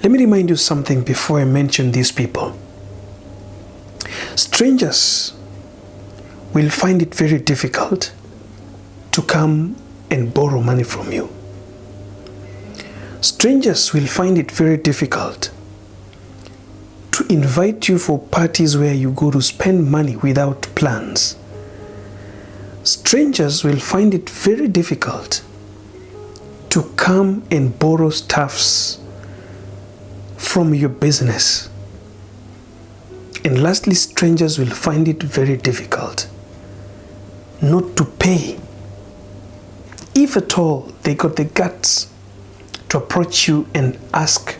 Let me remind you something before I mention these people. Strangers will find it very difficult to come and borrow money from you. Strangers will find it very difficult to invite you for parties where you go to spend money without plans. Strangers will find it very difficult to come and borrow stuffs from your business. And lastly, strangers will find it very difficult not to pay, if at all they got the guts to approach you and ask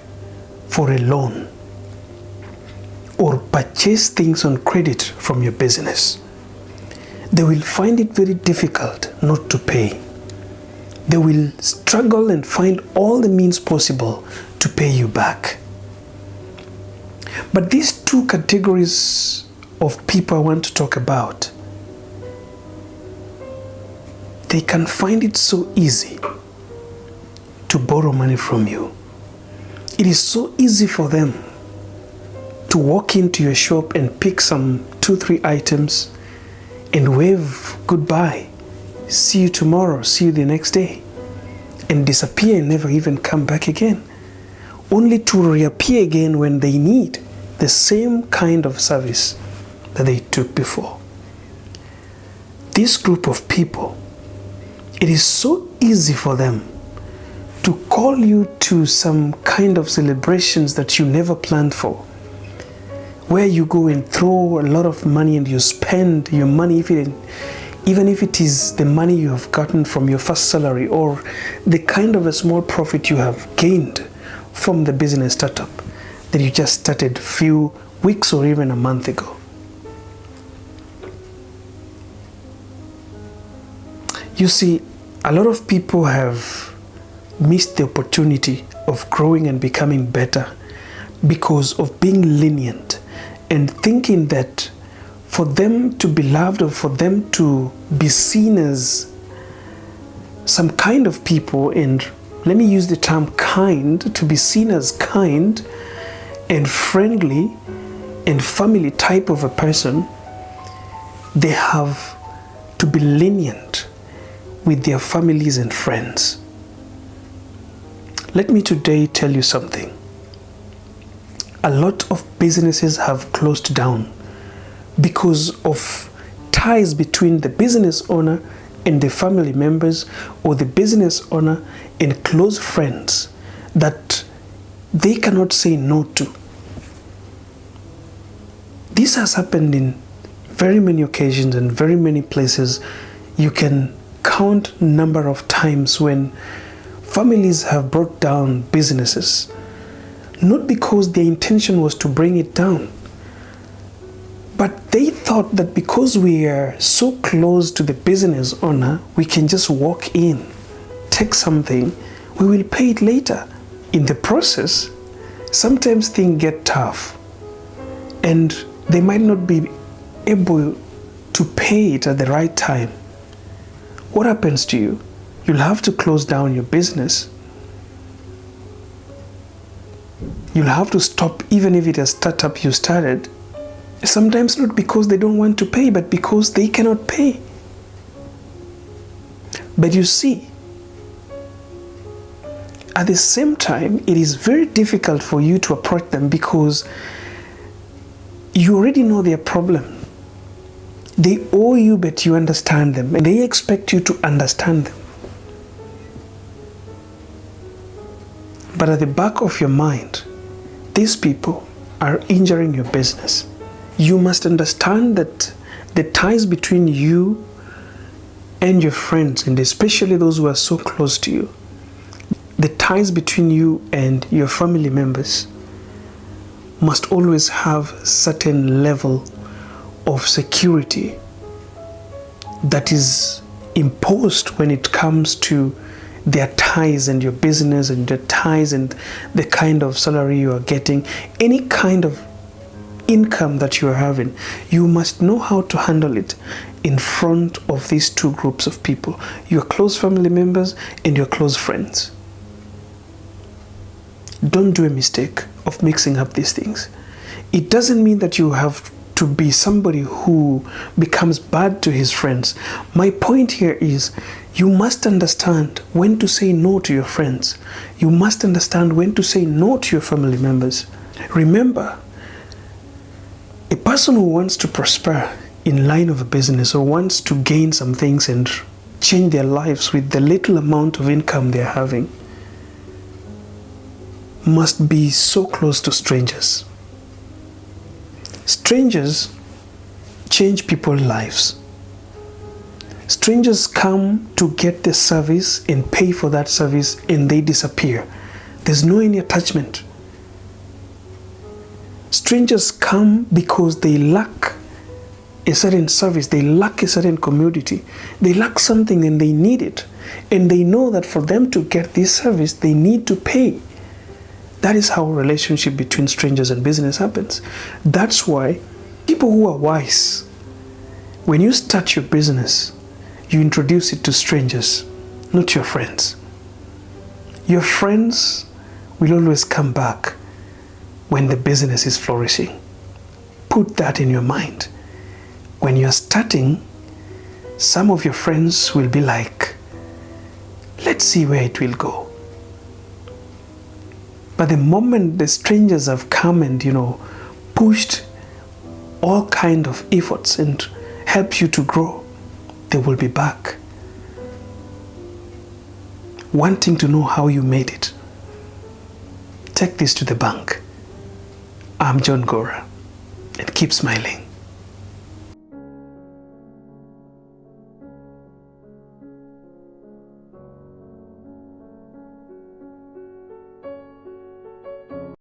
for a loan or purchase things on credit from your business. They will find it very difficult not to pay. They will struggle and find all the means possible to pay you back. But these two categories of people I want to talk about, they can find it so easy to borrow money from you. It is so easy for them to walk into your shop and pick some 2-3 items and wave goodbye, see you tomorrow, see you the next day, and disappear and never even come back again, only to reappear again when they need the same kind of service that they took before. This group of people, it is so easy for them to call you to some kind of celebrations that you never planned for, where you go and throw a lot of money and you spend your money, even if it is the money you have gotten from your first salary or the kind of a small profit you have gained from the business startup that you just started a few weeks or even a month ago. You see, a lot of people have missed the opportunity of growing and becoming better because of being lenient and thinking that for them to be loved or for them to be seen as some kind of people, and let me use the term kind, to be seen as kind and friendly and family type of a person, they have to be lenient with their families and friends. Let me today tell you something. A lot of businesses have closed down because of ties between the business owner and the family members, or the business owner and close friends that they cannot say no to. This has happened in very many occasions and very many places. You can count number of times when families have brought down businesses, not because their intention was to bring it down, but they thought that because we are so close to the business owner, we can just walk in, take something, we will pay it later. In the process, sometimes things get tough and they might not be able to pay it at the right time. What happens to you? You'll have to close down your business. You'll have to stop even if it's a startup you started. Sometimes not because they don't want to pay, but because they cannot pay. But you see, at the same time, it is very difficult for you to approach them because you already know their problem. They owe you, but you understand them, and they expect you to understand them. But at the back of your mind, these people are injuring your business. You must understand that the ties between you and your friends, and especially those who are so close to you, the ties between you and your family members must always have certain level of security that is imposed when it comes to their ties and your business and their ties and the kind of salary you are getting, any kind of income that you are having. You must know how to handle it in front of these two groups of people, your close family members and your close friends. don't do a mistake of mixing up these things. It doesn't mean that you have to be somebody who becomes bad to his friends. My point here is you must understand when to say no to your friends. You must understand when to say no to your family members. Remember, a person who wants to prosper in line of a business or wants to gain some things and change their lives with the little amount of income they're having must be so close to strangers. Strangers change people's lives. Strangers come to get the service and pay for that service and they disappear. There's no any attachment. Strangers come because they lack a certain service, they lack a certain commodity, they lack something and they need it. And they know that for them to get this service, they need to pay. That is how a relationship between strangers and business happens. That's why people who are wise, when you start your business, you introduce it to strangers, not your friends. Your friends will always come back when the business is flourishing. Put that in your mind. When you're starting, some of your friends will be like, let's see where it will go. But the moment the strangers have come and, pushed all kind of efforts and helped you to grow, they will be back, wanting to know how you made it. Take this to the bank. I'm Johngora, and keep smiling.